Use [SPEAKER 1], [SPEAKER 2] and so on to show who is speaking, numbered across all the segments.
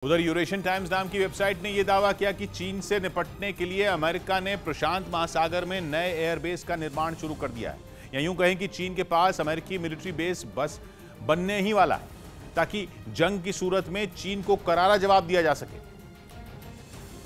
[SPEAKER 1] उधर Eurasian times नाम की वेबसाइट ने यह दावा किया कि चीन से निपटने के लिए अमेरिका ने प्रशांत महासागर में नए एयरबेस का निर्माण शुरू कर दिया है। या यूं कहें कि चीन के पास अमेरिकी मिलिट्री बेस बस बनने ही वाला है ताकि जंग की सूरत में चीन को करारा जवाब दिया जा सके।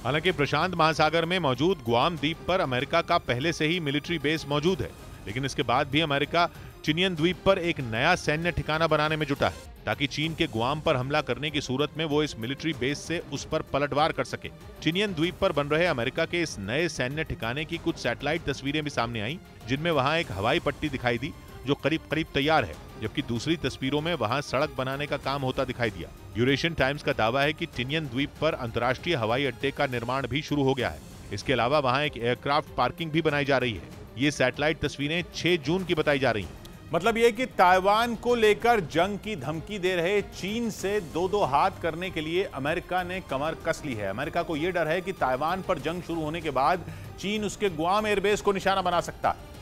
[SPEAKER 1] हालांकि प्रशांत महासागर में मौजूद गुआम द्वीप पर अमेरिका का पहले से ही मिलिट्री बेस मौजूद है, लेकिन इसके बाद भी अमेरिका चिनियन द्वीप पर एक नया सैन्य ठिकाना बनाने में जुटा है ताकि चीन के गुआम पर हमला करने की सूरत में वो इस मिलिट्री बेस से उस पर पलटवार कर सके। चिनियन द्वीप पर बन रहे अमेरिका के इस नए सैन्य ठिकाने की कुछ सैटेलाइट तस्वीरें भी सामने आईं, जिनमें वहां एक हवाई पट्टी दिखाई दी जो करीब करीब तैयार है, जबकि दूसरी तस्वीरों में वहां सड़क बनाने का काम होता दिखाई दिया। यूरेशियन टाइम्स का दावा है कि चिनियन द्वीप पर अंतर्राष्ट्रीय हवाई अड्डे का निर्माण भी शुरू हो गया है। इसके अलावा वहां एक एयरक्राफ्ट पार्किंग भी बनाई जा रही है। ये सैटेलाइट तस्वीरें 6 जून की बताई जा रही हैं। मतलब यह कि ताइवान को लेकर जंग की धमकी दे रहे चीन से दो हाथ करने के लिए अमेरिका ने कमर कस ली है। अमेरिका को यह डर है कि ताइवान पर जंग शुरू होने के बाद चीन उसके गुआम एयरबेस को निशाना बना सकता है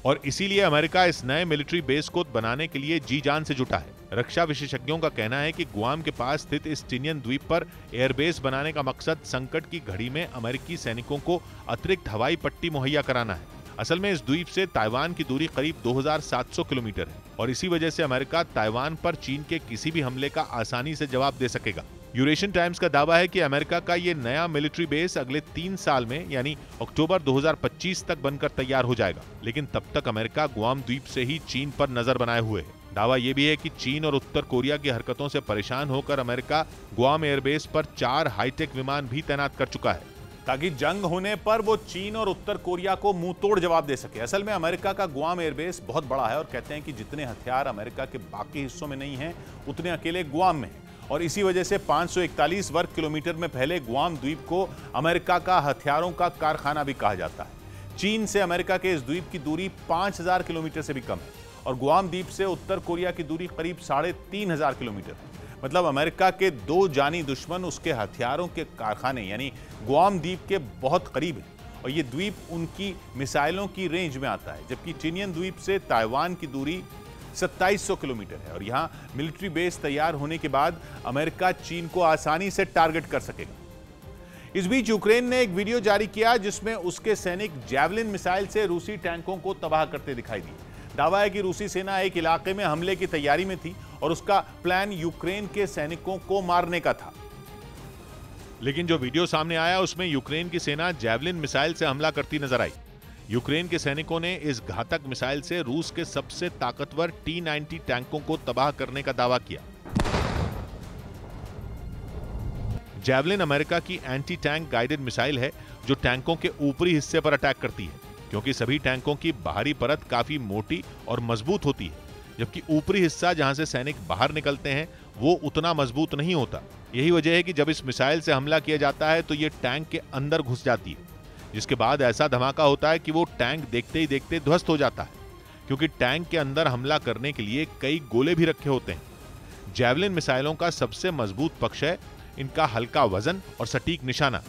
[SPEAKER 1] और इसीलिए अमेरिका इस नए मिलिट्री बेस को बनाने के लिए जी जान से जुटा है। रक्षा विशेषज्ञों का कहना है कि गुआम के पास स्थित इस चिनियन द्वीप पर एयरबेस बनाने का मकसद संकट की घड़ी में अमेरिकी सैनिकों को अतिरिक्त हवाई पट्टी मुहैया कराना है। असल में इस द्वीप से ताइवान की दूरी करीब 2700 किलोमीटर है और इसी वजह से अमेरिका ताइवान पर चीन के किसी भी हमले का आसानी से जवाब दे सकेगा। यूरेशियन टाइम्स का दावा है कि अमेरिका का ये नया मिलिट्री बेस अगले 3 साल में यानी अक्टूबर 2025 तक बनकर तैयार हो जाएगा, लेकिन तब तक अमेरिका गुआम द्वीप से ही चीन पर नजर बनाए हुए है। दावा यह भी है कि चीन और उत्तर कोरिया की हरकतों से परेशान होकर अमेरिका गुआम एयरबेस पर 4 हाईटेक विमान भी तैनात कर चुका है ताकि जंग होने पर वो चीन और उत्तर कोरिया को मुंह तोड़ जवाब दे सके। असल में अमेरिका का गुआम एयरबेस बहुत बड़ा है और कहते हैं कि जितने हथियार अमेरिका के बाकी हिस्सों में नहीं हैं, उतने अकेले गुआम में हैं और इसी वजह से 541 वर्ग किलोमीटर में फैले गुआम द्वीप को अमेरिका का हथियारों का कारखाना भी कहा जाता है। चीन से अमेरिका के इस द्वीप की दूरी 5000 किलोमीटर से भी कम है और गुआम द्वीप से उत्तर कोरिया की दूरी करीब 3500 किलोमीटर है। मतलब अमेरिका के 2 जानी दुश्मन उसके हथियारों के कारखाने यानी गुआम द्वीप के बहुत करीब है और ये द्वीप उनकी मिसाइलों की रेंज में आता है, जबकि चिनियन द्वीप से ताइवान की दूरी 2700 किलोमीटर है और यहाँ मिलिट्री बेस तैयार होने के बाद अमेरिका चीन को आसानी से टारगेट कर सकेगा। इस बीच यूक्रेन ने एक वीडियो जारी किया जिसमें उसके सैनिक जैवलिन मिसाइल से रूसी टैंकों को तबाह करते दिखाई दिए। दावा है कि रूसी सेना एक इलाके में हमले की तैयारी में थी और उसका प्लान यूक्रेन के सैनिकों को मारने का था, लेकिन जो वीडियो सामने आया उसमें यूक्रेन की सेना जैवलिन मिसाइल से हमला करती नजर आई। यूक्रेन के सैनिकों ने इस घातक मिसाइल से रूस के सबसे ताकतवर T-90 टैंकों को तबाह करने का दावा किया। जैवलिन अमेरिका की एंटी टैंक गाइडेड मिसाइल है जो टैंकों के ऊपरी हिस्से पर अटैक करती है, क्योंकि सभी टैंकों की बाहरी परत काफी मोटी और मजबूत होती है, जबकि ऊपरी हिस्सा जहां से सैनिक बाहर निकलते हैं वो उतना मजबूत नहीं होता। यही वजह है कि जब इस मिसाइल से हमला किया जाता है तो ये टैंक के अंदर घुस जाती है, जिसके बाद ऐसा धमाका होता है कि वो टैंक देखते ही देखते ध्वस्त हो जाता है, क्योंकि टैंक के अंदर हमला करने के लिए कई गोले भी रखे होते हैं। जैवलिन मिसाइलों का सबसे मजबूत पक्ष है इनका हल्का वजन और सटीक निशाना।